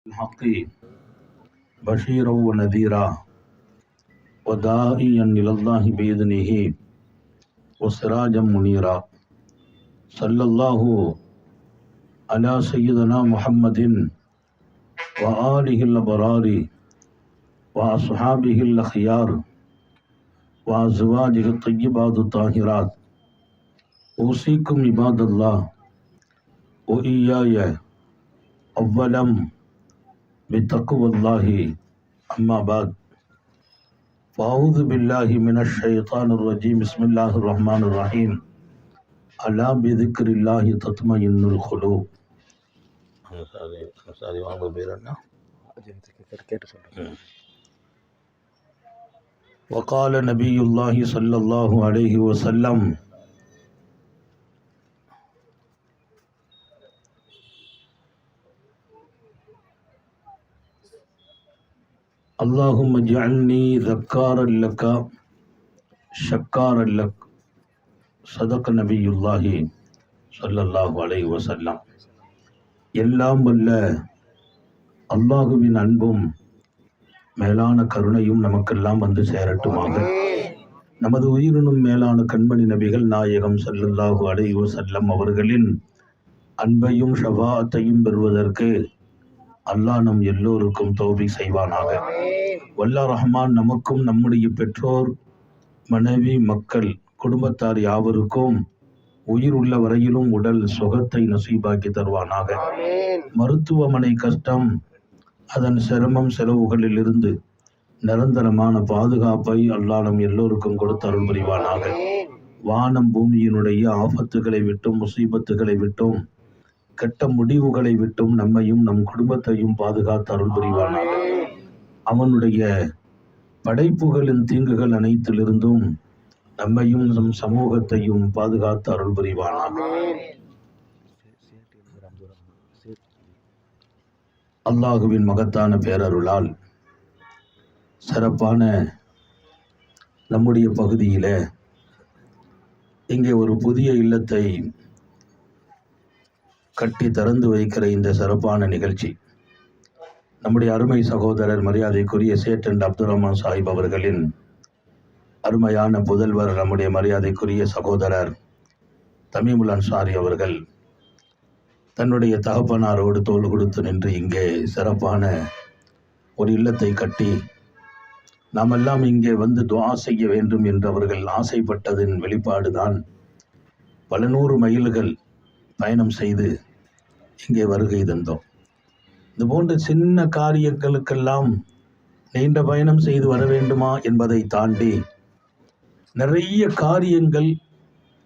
الحق بشيرا ونذيرا وداعيا إلى الله بإذنه وسراجا منيرا صلى الله على سيدنا محمد وآله الأبرار وأصحابه الأخيار وأزواجه الطيبات الطاهرات أوصيكم عباد الله وإياي أولا بتقوى الله أما بعد فأعوذ بالله من الشيطان الرجيم بسم الله الرحمن الرحيم ألا بذكر الله تطمئن القلوب. وقال نبي الله صلى الله عليه وسلم اللهم اجعلني ذكارا لك شكارا لك صدق نبي الله صلى الله عليه وسلم. எல்லாம் வல்ல அல்லாஹுவின் அன்பும் மேலான கருணையும் நமக்கெல்லாம் வந்து சேரட்டுமாக. நமது உயிரினும் மேலான கண்மணி நபிகள் நாயகம் ஸல்லல்லாஹு அலைஹி வஸல்லம் அவர்களின் அன்பையும் ஷஃபாஅத்தையும் பெறுவதற்கு அல்லாஹ் நம் எல்லோருக்கும் தௌஃபீக் செய்வானாக. வல்ல ரஹ்மான் நமக்கும் நம்முடைய பெற்றோர், மனைவி, மக்கள், குடும்பத்தார் யாவருக்கும் உயிர் உள்ள வரையிலும் உடல் சுகத்தை நசீபாக்கி தருவானாக. மருத்துவமனை கஷ்டம், அதன் சிரமம், செலவுகளில் இருந்து நிரந்தரமான பாதுகாப்பை அல்லாஹ் நம் எல்லோருக்கும் கொடுத்து அருள் புரிவானாக. வானம் பூமியினுடைய ஆபத்துகளை விட்டும் முசீபத்துகளை விட்டும் கெட்ட முடிவுகளை விட்டும் நம்மையும் நம் குடும்பத்தையும் பாதுகாத்து அருள் புரிவானாக. அவனுடைய படைப்புகளின் தீங்குகள் அனைத்திலிருந்தும் நம்மையும் நம் சமூகத்தையும் பாதுகாத்து அருள் புரிவானாக. அல்லாஹுவின் மகத்தான பேரருளால் சிறப்பான நம்முடைய பகுதியில் இங்கே ஒரு புதிய இல்லத்தை கட்டி திறந்து வைக்கிற இந்த சிறப்பான நிகழ்ச்சி நம்முடைய அருமை சகோதரர் மரியாதைக்குரிய சேட்டன் அப்துல் ரஹ்மான் சாஹிப் அவர்களின் அருமையான புதல்வர், நம்முடைய மரியாதைக்குரிய சகோதரர் தமீமுல் அன்சாரி அவர்கள் தன்னுடைய தகப்பனாரோடு தோள் கொடுத்து நின்று இங்கே சிறப்பான ஒரு இல்லத்தை கட்டி நாமெல்லாம் இங்கே வந்து துஆ செய்ய வேண்டும் என்று அவர்கள் ஆசைப்பட்டதின் வெளிப்பாடுதான் பல 100 மைல்கள் பயணம் செய்து இங்கே வருகை தந்தோம். இது போன்ற சின்ன காரியங்களுக்கெல்லாம் நீண்ட பயணம் செய்து வர வேண்டுமா என்பதை தாண்டி நிறைய காரியங்கள்,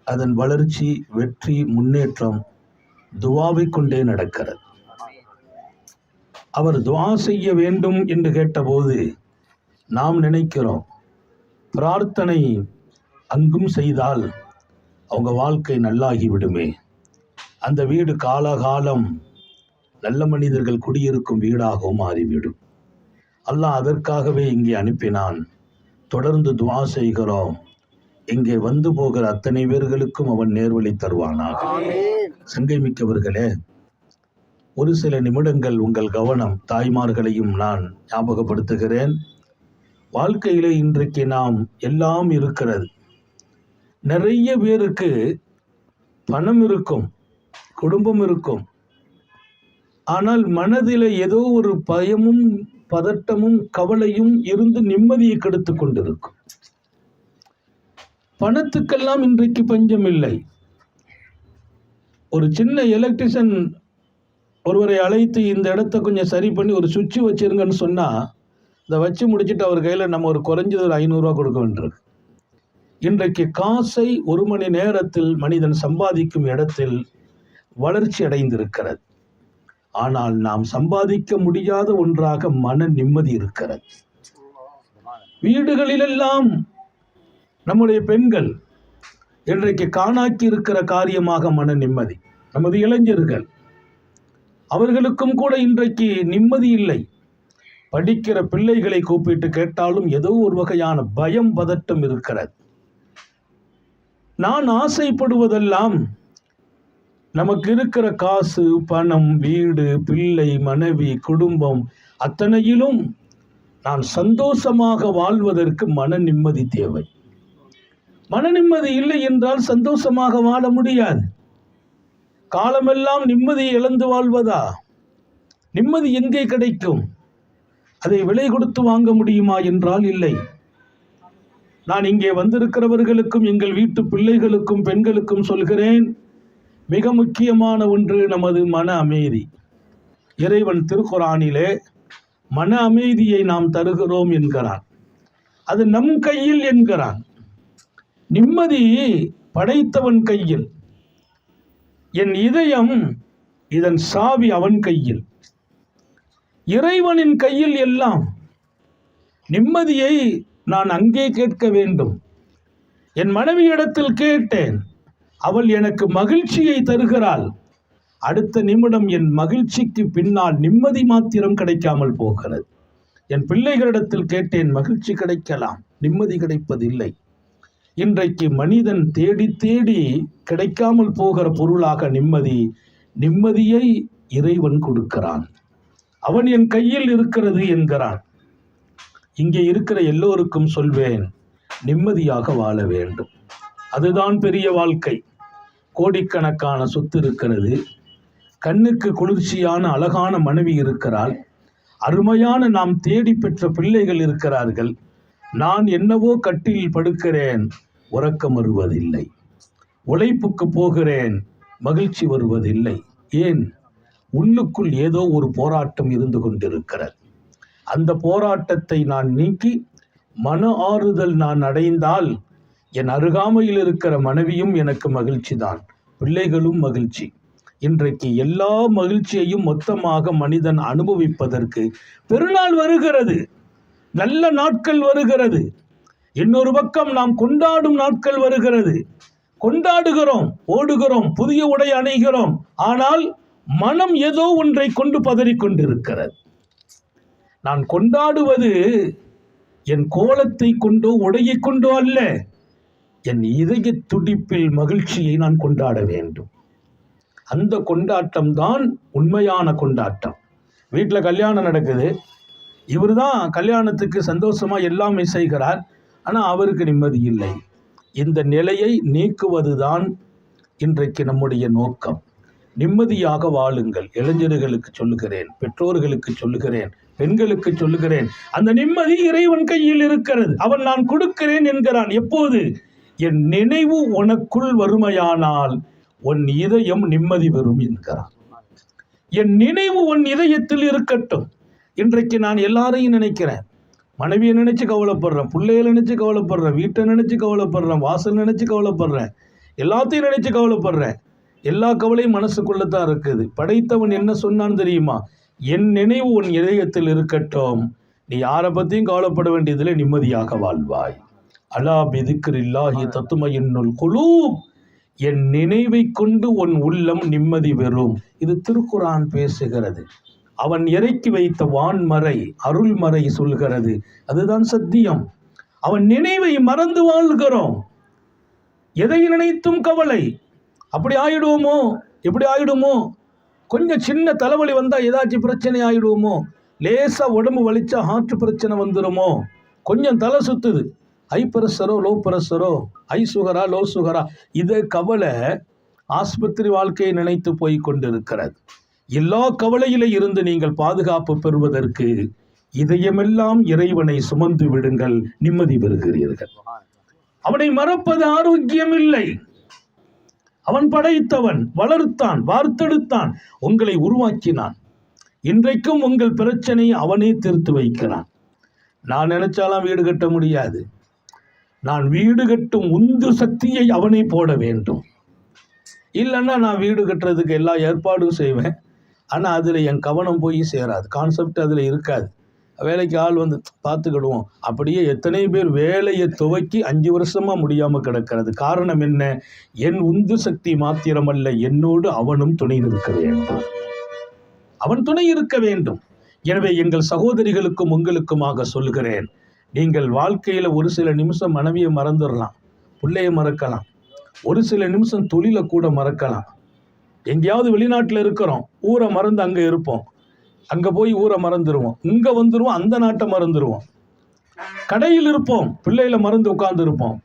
அதன் வளர்ச்சி, வெற்றி, முன்னேற்றம் துஆவை கொண்டே நடக்கிறது. அவர் துஆ செய்ய வேண்டும் என்று கேட்டபோது நாம் நினைக்கிறோம், பிரார்த்தனை அங்கும் செய்தால் அவங்க வாழ்க்கை நல்லாகி விடுமே, அந்த வீடு காலகாலம் நல்ல மனிதர்கள் குடியிருக்கும் வீடாகவும் மாறிவிடும். அல்லாஹ் அதற்காகவே இங்கே அனுப்பினான். தொடர்ந்து துஆ செய்கிறோம். இங்கே வந்து போகிற அத்தனை பேர்களுக்கும் அவன் நேர்வழி தருவானாக. சங்கை மிக்கவர்களே, ஒரு சில நிமிடங்கள் உங்கள் கவனம், தாய்மார்களையும் நான் ஞாபகப்படுத்துகிறேன். வாழ்க்கையிலே இன்றைக்கு நாம் எல்லாம் இருக்கிறது. நிறைய பேருக்கு பணம் இருக்கும், குடும்பம் இருக்கும், ஆனால் மனதில் ஏதோ ஒரு பயமும் பதட்டமும் கவலையும் இருந்து நிம்மதியை கெடுத்து கொண்டிருக்கும். பணத்துக்கெல்லாம் இன்றைக்கு பஞ்சம் இல்லை. ஒரு சின்ன எலக்ட்ரிஷியன் ஒருவரை அழைத்து இந்த இடத்த கொஞ்சம் சரி பண்ணி ஒரு சுவிட்சு வச்சிருங்கன்னு சொன்னால், இதை வச்சு முடிச்சுட்டு அவர் கையில் நம்ம ஒரு குறைஞ்சது ஒரு 500 ரூபா கொடுக்க வேண்டியிருக்கு. இன்றைக்கு காசை 1 மணி நேரத்தில் மனிதன் சம்பாதிக்கும் இடத்தில் வளர்ச்சி அடைந்திருக்கிறது. ஆனால் நாம் சம்பாதிக்க முடியாத ஒன்றாக மன நிம்மதி இருக்கிறது. வீடுகளிலெல்லாம் நம்முடைய பெண்கள் இன்றைக்கு காணாக்கி இருக்கிற காரியமாக மன நிம்மதி. நமது இளைஞர்கள், அவர்களுக்கும் கூட இன்றைக்கு நிம்மதி இல்லை. படிக்கிற பிள்ளைகளை கூப்பிட்டு கேட்டாலும் ஏதோ ஒரு வகையான பயம், பதட்டம் இருக்கிறது. நான் ஆசைப்படுவதெல்லாம் நமக்கு இருக்கிற காசு, பணம், வீடு, பிள்ளை, மனைவி, குடும்பம் அத்தனையிலும் நான் சந்தோஷமாக வாழ்வதற்கு மன நிம்மதி தேவை. மன நிம்மதி இல்லை என்றால் சந்தோஷமாக வாழ முடியாது. காலமெல்லாம் நிம்மதியை இழந்து வாழ்வதா? நிம்மதி எங்கே கிடைக்கும்? அதை விலை கொடுத்து வாங்க முடியுமா என்றால் இல்லை. நான் இங்கே வந்திருக்கிறவர்களுக்கும் எங்கள் வீட்டு பிள்ளைகளுக்கும் பெண்களுக்கும் சொல்கிறேன், மிக முக்கியமான ஒன்று நமது மன அமைதி. இறைவன் திருக்குரானிலே மன அமைதியை நாம் தருகிறோம் என்கிறான். அது நம் கையில் என்கிறான். நிம்மதி படைத்தவன் கையில். என் இதயம், இதன் சாவி அவன் கையில். இறைவனின் கையில் எல்லாம். நிம்மதியை நான் அங்கே கேட்க வேண்டும். என் மனைவியிடத்தில் கேட்டேன், அவள் எனக்கு மகிழ்ச்சியை தருகிறாள். அடுத்த நிமிடம் என் மகிழ்ச்சிக்கு பின்னால் நிம்மதி மாத்திரம் கிடைக்காமல் போகிறது. என் பிள்ளைகளிடத்தில் கேட்டேன், மகிழ்ச்சி கிடைக்கலாம், நிம்மதி கிடைப்பதில்லை. இன்றைக்கு மனிதன் தேடி தேடி கிடைக்காமல் போகிற பொருளாக நிம்மதியை இறைவன் கொடுக்கிறான். அவன் என் கையில் இருக்கிறது என்கிறான். இங்கே இருக்கிற எல்லோருக்கும் சொல்வேன், நிம்மதியாக வாழ வேண்டும். அதுதான் பெரிய வாழ்க்கை. கோடிக்கணக்கான சொத்து இருக்கிறது, கண்ணுக்கு குளிர்ச்சியான அழகான மனைவி இருக்கிறாள், அருமையான நாம் தேடி பெற்ற பிள்ளைகள் இருக்கிறார்கள். நான் என்னவோ கட்டில் படுக்கிறேன், உறக்கம் வருவதில்லை. உழைப்புக்கு போகிறேன், மகிழ்ச்சி வருவதில்லை. ஏன்? உள்ளுக்குள் ஏதோ ஒரு போராட்டம் இருந்து கொண்டிருக்கிறது. அந்த போராட்டத்தை நான் நீக்கி மன ஆறுதல் நான் அடைந்தால் என் அருகாமையில் இருக்கிற மனைவியும் எனக்கு மகிழ்ச்சி தான், பிள்ளைகளும் மகிழ்ச்சி. இன்றைக்கு எல்லா மகிழ்ச்சியையும் மொத்தமாக மனிதன் அனுபவிப்பதற்கு பெருநாள் வருகிறது, நல்ல நாட்கள் வருகிறது. இன்னொரு பக்கம் நாம் கொண்டாடும் நாட்கள் வருகிறது. கொண்டாடுகிறோம், ஓடுகிறோம், புதிய உடை அணிகிறோம். ஆனால் மனம் ஏதோ ஒன்றை கொண்டு பதறிக்கொண்டிருக்கிறது. நான் கொண்டாடுவது என் கோலத்தை கொண்டோ உடையை கொண்டோ அல்ல, என் இதய துடிப்பில் மகிழ்ச்சியை நான் கொண்டாட வேண்டும். அந்த கொண்டாட்டம் தான் உண்மையான கொண்டாட்டம். வீட்டில் கல்யாணம் நடக்குது, இவர் தான் கல்யாணத்துக்கு சந்தோஷமா எல்லாமே செய்கிறார், ஆனால் அவருக்கு நிம்மதி இல்லை. இந்த நிலையை நீக்குவதுதான் இன்றைக்கு நம்முடைய நோக்கம். நிம்மதியாக வாழுங்கள். இளைஞர்களுக்கு சொல்லுகிறேன், பெற்றோர்களுக்கு சொல்லுகிறேன், பெண்களுக்கு சொல்லுகிறேன், அந்த நிம்மதி இறைவன் கையில் இருக்கிறது. அவன் நான் கொடுக்கிறேன் என்கிறான். எப்போது? என் நினைவு உனக்குள் வறுமையானால் உன் இதயம் நிம்மதி பெறும் என்கிறான். என் நினைவு உன் இதயத்தில் இருக்கட்டும். இன்றைக்கு நான் எல்லாரையும் நினைக்கிறேன். மனைவியை நினைச்சு கவலைப்படுறேன், பிள்ளைகளை நினைச்சு கவலைப்படுறேன், வீட்டை நினைச்சு கவலைப்படுறேன், வாசல் நினைச்சு கவலைப்படுறேன், எல்லாத்தையும் நினைச்சு கவலைப்படுறேன். எல்லா கவலையும் மனசுக்குள்ளதான் இருக்குது. படைத்தவன் என்ன சொன்னான்னு தெரியுமா? என் நினைவு உன் இதயத்தில் இருக்கட்டும், நீ யாரை பற்றியும் கவலைப்பட வேண்டியதில் நிம்மதியாக வாழ்வாய். அலா பிதிக்ரில்லாஹி தத்மஇன்னுல் குலூப். என் நினைவை கொண்டு உன் உள்ளம் நிம்மதி பெறும். இது திருக்குரான் பேசுகிறது. அவன் இறக்கி வைத்த வான்மறை அருள்மறை சொல்கிறது. அதுதான் சத்தியம். அவன் நினைவை மறந்து வாழ்கிறோம். எதை நினைத்தும் கவலை. அப்படி ஆயிடுவோமோ, இப்படி ஆயிடுமோ, கொஞ்சம் சின்ன தலைவலி வந்தால் ஏதாச்சும் பிரச்சனை ஆயிடுவோமோ, லேசாக உடம்பு வலிச்சா ஹார்ட் பிரச்சனை வந்துடுமோ, கொஞ்சம் தலை சுத்துது, ஹை ப்ரெஷரோ லோ ப்ரெஷரோ, ஹை சுகரா லோ சுகரா, இதை கவலை ஆஸ்பத்திரி வாழ்க்கையை நினைத்து போய் கொண்டிருக்கிறது. எல்லா கவலையில இருந்து நீங்கள் பாதுகாப்பு பெறுவதற்கு இதயமெல்லாம் இறைவனை சுமந்து விடுங்கள், நிம்மதி பெறுகிறீர்கள். அவனை மறப்பது ஆரோக்கியம் இல்லை. அவன் படைத்தவன், வளர்த்தான், வார்த்தெடுத்தான், உங்களை உருவாக்கினான். இன்றைக்கும் உங்கள் பிரச்சனையை அவனே தீர்த்து வைக்கிறான். நான் நினைச்சாலாம் வீடு கட்ட முடியாது. நான் வீடு கட்டும் உந்து சக்தியை அவனை போட வேண்டும். இல்லைன்னா நான் வீடு கட்டுறதுக்கு எல்லா ஏற்பாடும் செய்வேன், ஆனால் அதில் என் கவனம் போய் சேராது, கான்செப்ட் அதில் இருக்காது. வேலைக்கு ஆள் வந்து பார்த்துக்கிடுவோம். அப்படியே எத்தனை பேர் வேலையை துவக்கி 5 வருஷமாக முடியாமல் கிடக்கிறது. காரணம் என்ன? என் உந்து சக்தி மாத்திரமல்ல, என்னோடு அவனும் துணை இருக்க வேண்டும். அவன் துணை இருக்க வேண்டும். எனவே எங்கள் சகோதரிகளுக்கும் உங்களுக்குமாக சொல்கிறேன், நீங்கள் வாழ்க்கையில் ஒரு சில நிமிஷம் மனைவியை மறந்துடலாம், பிள்ளையை மறக்கலாம், ஒரு சில நிமிஷம் தொழிலை கூட மறக்கலாம். எங்கேயாவது வெளிநாட்டில் இருக்கிறோம், ஊரை மறந்து அங்கே இருப்போம், அங்கே போய் ஊரை மறந்துடுவோம், இங்கே வந்துடுவோம், அந்த நாட்டை மறந்துடுவோம். கடையில் இருப்போம், பிள்ளைகளை மறந்து உட்கார்ந்து இருப்போம்.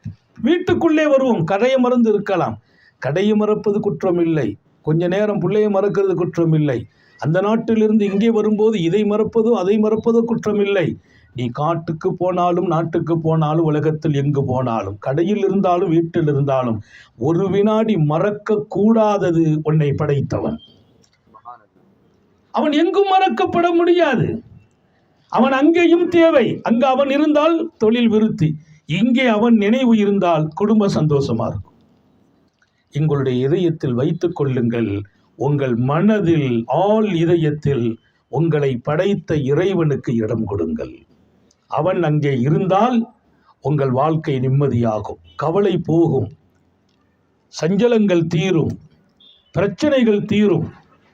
வீட்டுக்குள்ளே வருவோம், கடையை மறந்து இருக்கலாம். கடையை மறப்பது குற்றம் இல்லை, கொஞ்ச நேரம் பிள்ளையை மறக்கிறது குற்றம் இல்லை. அந்த நாட்டிலிருந்து இங்கே வரும்போது இதை மறப்பதோ அதை மறப்பதோ குற்றம் இல்லை. நீ காட்டுக்கு போனாலும் நாட்டுக்கு போனாலும் உலகத்தில் எங்கு போனாலும், கடையில் இருந்தாலும் வீட்டில் இருந்தாலும், ஒரு வினாடி மறக்க கூடாதது உன்னை படைத்தவன். அவன் எங்கும் மறக்கப்பட முடியாது. அவன் அங்கேயும் தேவை. அங்கு அவன் இருந்தால் தொழில் விருத்தி, இங்கே அவன் நினைவு இருந்தால் குடும்ப சந்தோஷமா இருக்கும். எங்களுடைய இதயத்தில் வைத்துக் கொள்ளுங்கள், உங்கள் மனதில் ஆள் இதயத்தில் உங்களை படைத்த இறைவனுக்கு இடம் கொடுங்கள். அவன் அங்கே இருந்தால் உங்கள் வாழ்க்கை நிம்மதியாகும், கவலை போகும், சஞ்சலங்கள் தீரும், பிரச்சனைகள் தீரும்.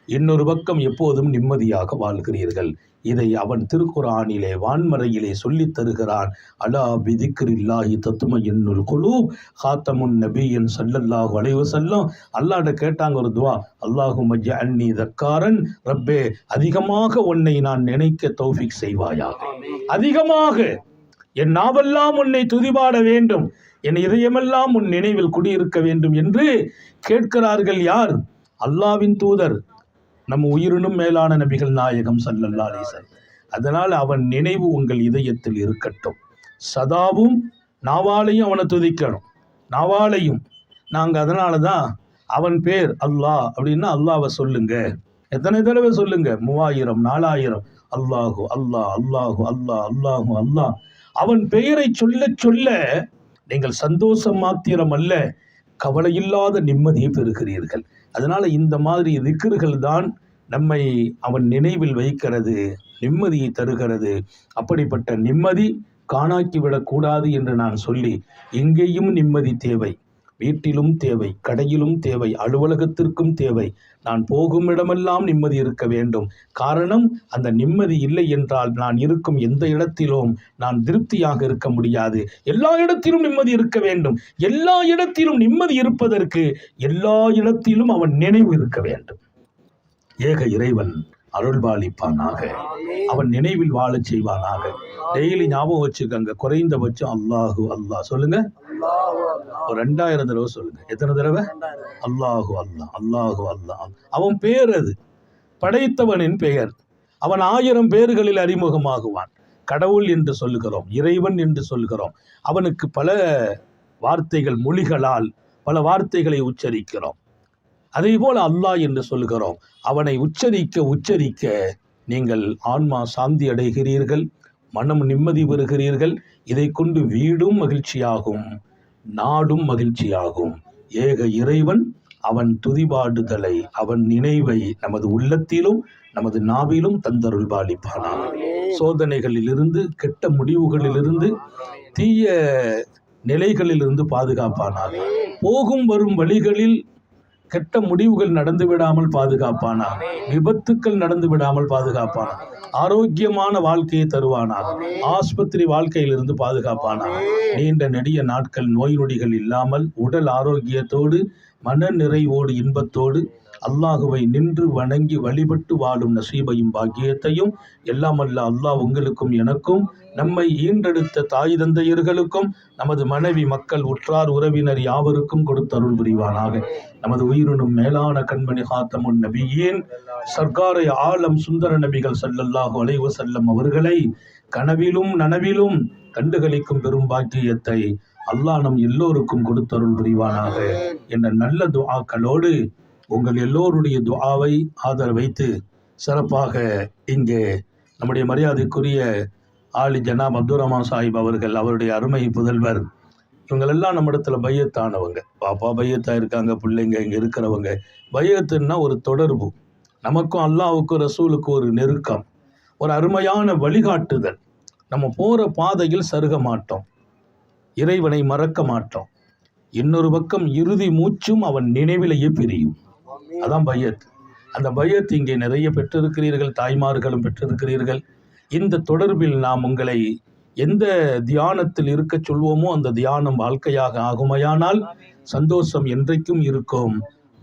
இன்னொரு பக்கம் எப்போதும் நிம்மதியாக வாழ்கிறீர்கள். இதை அவன் திருக்குரானிலே வான்மறையிலே சொல்லித் தருகிறான். அலா பிதிக்ரில்லாஹி தத்மஇன்னுல் குலூப். ஹாத்தமுன் நபியின் ஸல்லல்லாஹு அலைஹி வஸல்லம் அல்லாஹ்ட கேட்டாங்க ஒரு துஆ, அல்லாஹும்ம ஜஅல்னி தக்காரன், ரப்பே அதிகமாக உன்னை நான் நினைக்க தௌஃபீக் செய்வாயாக. அதிகமாக என் நாவெல்லாம் உன்னை துதிபாட வேண்டும், என் இதயமெல்லாம் உன் நினைவில் குடியிருக்க வேண்டும் என்று கேட்கிறார்கள். யார்? அல்லாஹ்வின் தூதர், நம் உயிரினும் மேலான நபிகள் நாயகம் ஸல்லல்லாஹு அலைஹி வஸல்லம். அதனால் அவன் நினைவு உங்கள் இதயத்தில் இருக்கட்டும். சதாவும் நாவாலையும் அவனை துதிக்கணும், நாவாலையும். நாங்கள் அதனால தான் அவன் பேர் அல்லாஹ் அப்படின்னா அல்லாஹ்வை சொல்லுங்க, எத்தனை தடவை சொல்லுங்க? 3000 4000 அல்லாஹு அல்லாஹ் அல்லாஹு அல்லாஹ் அல்லாஹு அல்லாஹ். அவன் பெயரை சொல்ல சொல்ல நீங்கள் சந்தோஷம் மாத்திரம் அல்ல, கவலையில்லாத நிம்மதியை பெறுகிறீர்கள். அதனால இந்த மாதிரி திக்ருகள் தான் நம்மை அவன் நினைவில் வைக்கிறது, நிம்மதியை தருகிறது. அப்படிப்பட்ட நிம்மதி காணாக்கிவிடக்கூடாது என்று நான் சொல்லி, இங்கேயும் நிம்மதி தேவை, வீட்டிலும் தேவை, கடையிலும் தேவை, அலுவலகத்திற்கும் தேவை. நான் போகும் இடமெல்லாம் நிம்மதி இருக்க வேண்டும். காரணம், அந்த நிம்மதி இல்லை என்றால் நான் இருக்கும் எந்த இடத்திலும் நான் திருப்தியாக இருக்க முடியாது. எல்லா இடத்திலும் நிம்மதி இருக்க வேண்டும். எல்லா இடத்திலும் நிம்மதி இருப்பதற்கு எல்லா இடத்திலும் அவன் நினைவு இருக்க வேண்டும். ஏக இறைவன் அருள்பாலிப்பானாக, அவன் நினைவில் வாழச் செய்வானாக. டெய்லி ஞாபகம் வச்சுக்கங்க, குறைந்தபட்சம் அல்லாஹு அல்லாஹ் சொல்லுங்க. ஒரு 2000 தடவை சொல்லுங்க. எத்தனை தடவை? அல்லாஹு அல்லாஹ் அல்லாஹு அல்லாஹ். அவன் பேர், அது படைத்தவனின் பெயர். அவன் 1000 பேர்களில் அறிமுகமாகுவான். கடவுள் என்று சொல்லுகிறோம், இறைவன் என்று சொல்கிறோம். அவனுக்கு பல வார்த்தைகள், மொழிகளால் பல வார்த்தைகளை உச்சரிக்கிறோம். அதே போல அல்லாஹ் என்று சொல்கிறோம். அவனை உச்சரிக்க உச்சரிக்க நீங்கள் ஆன்மா சாந்தி அடைகிறீர்கள், மனம் நிம்மதி பெறுகிறீர்கள். இதை கொண்டு வீடும் மகிழ்ச்சியாகும், நாடும் மகிழ்ச்சியாகும். ஏக இறைவன் அவன் துதிபாடுதலை, அவன் நினைவை நமது உள்ளத்திலும் நமது நாவிலும் தந்தருள்பாலிப்பானாக. சோதனைகளிலிருந்து, கெட்ட முடிவுகளிலிருந்து, தீய நிலைகளிலிருந்து பாதுகாப்பானாக. போகும் வரும் வழிகளில் கெட்ட முடிவுகள் நடந்து விடாமல் பாதுகாப்பானாக. விபத்துக்கள் நடந்து விடாமல் பாதுகாப்பானாக. ஆரோக்கியமான வாழ்க்கையை தருவானாக. ஆஸ்பத்திரி வாழ்க்கையிலிருந்து பாதுகாப்பானாக. நீண்ட நெடிய நாட்கள் நோய் நொடிகள் இல்லாமல் உடல் ஆரோக்கியத்தோடு மன நிறைவோடு இன்பத்தோடு அல்லாஹுவை நின்று வணங்கி வழிபட்டு வாழும் நசீபையும் பாக்கியத்தையும் எல்லாம் அல்ல அல்லாஹ் உங்களுக்கும் எனக்கும், நம்மை ஈன்றெடுத்த தாய் தந்தையர்களுக்கும், நமது மனைவி மக்கள் உற்றார் உறவினர் யாவருக்கும் கொடுத்தருள் புரிவானாக. நமது உயிரினும் மேலான கண்மணி ஹாத்தமுன் நபியின் சர்க்காரை ஆலம் சுந்தர நபிகள் ஸல்லல்லாஹு அலைஹி வஸல்லம் அவர்களை கனவிலும் நனவிலும் கண்டுகளிக்கும் பெரும் பாக்கியத்தை அல்லாஹ் நம் எல்லோருக்கும் கொடுத்தருள் புரிவானாக என்ற நல்ல துஆக்களோடு உங்கள் எல்லோருடைய துஆவை ஆதரவைத்து சிறப்பாக இங்கே நம்முடைய மரியாதைக்குரிய ஆலி ஜனாப் அப்துல் ரஹ்மான் சாஹிப் அவர்கள், அவருடைய அருமை புதல்வர், இவங்களெல்லாம் நம்ம இடத்துல பையத்தானவங்க. பாப்பா பையத்தாக இருக்காங்க, பிள்ளைங்க இங்கே இருக்கிறவங்க. பையத்துன்னா ஒரு தொடர்பு, நமக்கும் அல்லாஹ்வுக்கும் ரசூலுக்கும் ஒரு நெருக்கம், ஒரு அருமையான வழிகாட்டுதல். நம்ம போகிற பாதையில் சருக மாட்டோம், இறைவனை மறக்க மாட்டோம். இன்னொரு பக்கம் இறுதி மூச்சும் அவன் நினைவிலேயே பிரியும். அதான் பையத். அந்த பையத் இங்கே நிறைய பெற்றிருக்கிறீர்கள், தாய்மார்களும் பெற்றிருக்கிறீர்கள். இந்த தொடர்பில் நாம் உங்களை எந்த தியானத்தில் இருக்க சொல்வோமோ அந்த தியானம் வாழ்க்கையாக ஆகுமையானால் சந்தோஷம் என்றைக்கும் இருக்கும்.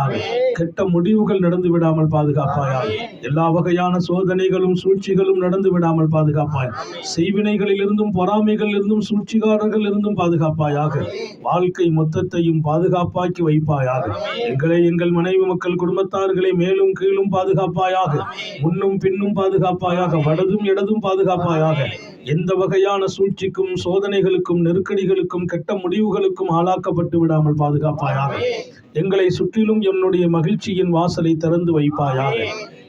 பாதுகாப்பாயாக. கெட்ட முடிவுகள் நடந்து விடாமல் பாதுகாப்பாயாக. எல்லா வகையான சோதனைகளும் சூழ்ச்சிகளும் நடந்து விடாமல் பாதுகாப்பாய். செய்வினைகளில் இருந்தும் பொறாமைகளில் இருந்தும் சூழ்ச்சிகாரர்கள் இருந்தும் பாதுகாப்பாயாக. வாழ்க்கை மொத்தத்தையும் பாதுகாப்பாக்கி வைப்பாயாக. எங்களை, எங்கள் மனைவி மக்கள் குடும்பத்தார்களை மேலும் கீழும் பாதுகாப்பாயாக. முன்னும் பின்னும் பாதுகாப்பாயாக. வடதும் இடதும் பாதுகாப்பாயாக. எந்த வகையான சூழ்ச்சிக்கும் சோதனைகளுக்கும் நெருக்கடிகளுக்கும் கெட்ட முடிவுகளுக்கும் ஆளாக்கப்பட்டு விடாமல் பாதுகாப்பாயாக. எங்களை சுற்றிலும் என்னுடைய மகிழ்ச்சியின் வாசலை திறந்து வைப்பாயாக.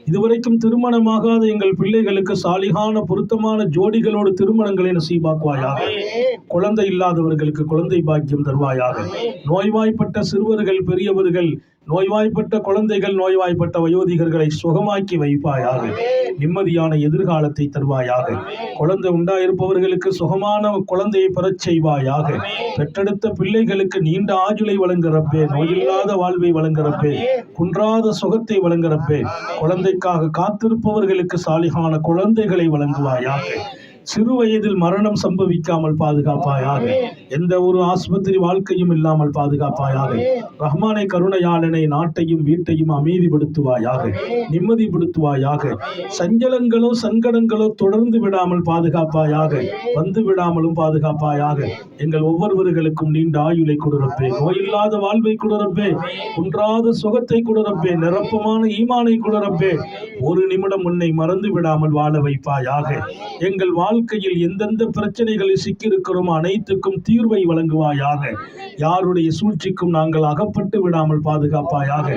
இதுவரைக்கும் திருமணமாகாத எங்கள் பிள்ளைகளுக்கு சாலிகான பொருத்தமான ஜோடிகளோடு திருமணங்களை நசீபாக்குவாயாக. குழந்தை இல்லாதவர்களுக்கு குழந்தை பாக்கியம் தருவாயாக. நோய்வாய்ப்பட்ட சிறுவர்கள், பெரியவர்கள், நோய்வாய்ப்பட்ட குழந்தைகள், நோய்வாய்ப்பட்ட வயோதிகர்களை சுகமாக்கி வைப்பாயாக. நிம்மதியான எதிர்காலத்தை தருவாயாக. குழந்தை உண்டாயிருப்பவர்களுக்கு சுகமான குழந்தையை பெறச் செய்வாயாக. பெற்றெடுத்த பிள்ளைகளுக்கு நீண்ட ஆயுளை வழங்குறப்பே, நோயில்லாத வாழ்வை வழங்குறப்பே, குன்றாத சுகத்தை வழங்குறப்பே, குழந்தைக்காக காத்திருப்பவர்களுக்கு சாலிகான குழந்தைகளை வழங்குவாயாக. சிறு வயதில் மரணம் சம்பவிக்காமல் பாதுகாப்பாயாக. எந்த ஒரு ஆஸ்பத்திரி வாழ்க்கையும் இல்லாமல் பாதுகாப்பாயாக. ரஹ்மானை கருணையாளனை நாட்டையும் வீட்டையும் அமைதிப்படுத்துவாயாக, நிம்மதிப்படுத்துவாயாக. சஞ்சலங்களோ சங்கடங்களோ தொடர்ந்து விடாமல் பாதுகாப்பாயாக. வந்து விடாமலும் பாதுகாப்பாயாக. எங்கள் ஒவ்வொருவர்களுக்கும் நீண்ட ஆயுளை கொடுறப்பே, நோயில்லாத வாழ்வை கொடுறப்பே, குன்றாத சுகத்தை கொடுறப்பே, நிரப்பமான ஈமானை கொடுறப்பே. ஒரு நிமிடம் உன்னை மறந்து விடாமல் வாழ வைப்பாயாக. எங்கள் வாழ்க்கையில் எந்தெந்த பிரச்சனைகளில் சிக்கியிருக்கிறோம் அனைத்துக்கும் தீர்வை வழங்குவாயாக. யாருடைய சூழ்ச்சிக்கும் நாங்கள் அகப்பட்டு விடாமல் பாதுகாப்பாயாக.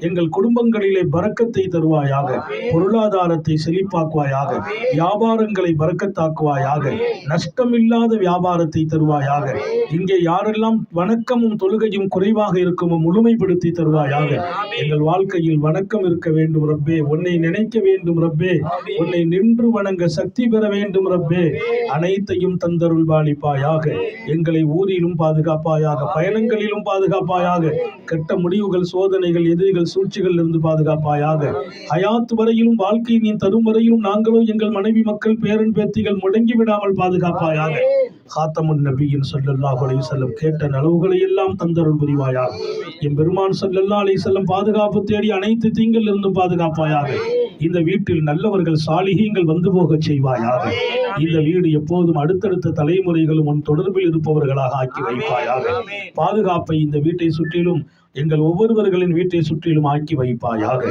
எங்கள் குடும்பங்களிலே பரக்கத்தை தருவாயாக. பொருளாதாரத்தை செழிப்பாக்குவாயாக. வியாபாரங்களை பரக்கத்தாக்குவாயாக. நஷ்டமில்லாத வியாபாரத்தை தருவாயாக. இங்கே யாரெல்லாம் வணக்கமும் தொழுகையும் குறைவாக இருக்குமோ முழுமைப்படுத்தி தருவாயாக. எங்கள் வாழ்க்கையில் வணக்கம் இருக்க வேண்டும் ரப்பே. உன்னை நினைக்க வேண்டும் ரப்பே. உன்னை நின்று வணங்க சக்தி பெற வேண்டும் ரப்பே. அனைத்தையும் தந்தருள் பாலிப்பாயாக. எங்களை ஊரிலும் பாதுகாப்பாயாக, பயணங்களிலும் பாதுகாப்பாயாக. கெட்ட முடிவுகள், சோதனைகள், எதிரிகள், சூழ்ச்சிகள் இருந்து பாதுகாப்பாயாக. ஹயாத் வரையிலும், வாழ்க்கை நீ தரும் வரையிலும் நாங்களோ எங்கள் மனைவி மக்கள் பேரன் பேத்திகள் முடங்கி விடாமல் பாதுகாப்பாயாக. காத்தமுன் நபியின் ஸல்லல்லாஹு அலைஹி வஸல்லம் கேட்ட நலவுகளை எல்லாம் தந்தருள் புரிவாயாக. என் பெருமான் ஸல்லல்லாஹு அலைஹி வஸல்லம் பாதுகாப்பு தேடி அனைத்து தீங்கில் இருந்தும் பாதுகாப்பாயாக. இந்த வீட்டில் நல்லவர்கள், சாலிஹீங்கள் வந்து போக செய்வாயாக. இந்த வீடு எப்போதும் அடுத்தடுத்த தலைமுறைகளும் உன் தொடர்பில் இருப்பவர்களாக ஆக்கி வைப்பாயாக. பாதுகாப்பை இந்த வீட்டை சுற்றிலும், எங்கள் ஒவ்வொருவர்களின் வீட்டை சுற்றிலும் ஆக்கி வைப்பாயாக.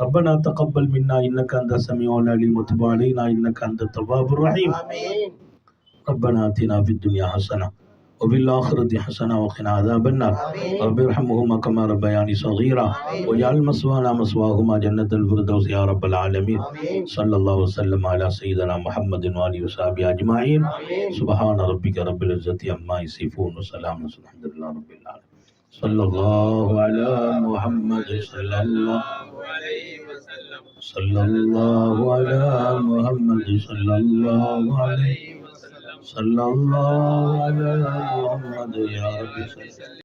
ரப்பனா தகப்பல் மின்னா இன்னக அன்த ஸமீஉல் அலீம் வ துப் அலைனா இன்னக அன்தத் தவ்வாபுர் ரஹீம். ரப்பனா ஆத்தினா ஃபித் துன்யா ஹஸனா وفي الآخرة حسنة وقنا عذاب النار. رب ارحمهما كما ربياني صغيرا واجعل مثوانا مثواهما جنة الفردوس يا رب العالمين. صلى الله وسلم على سيدنا محمد وآله وصحبه أجمعين. سبحان ربك رب العزة عما يصفون وسلام على الحمد لله رب العالمين. صلى الله على محمد صلى الله عليه وسلم. صلى الله على محمد صلى الله عليه وسلم. صلى الله على محمد يا رب.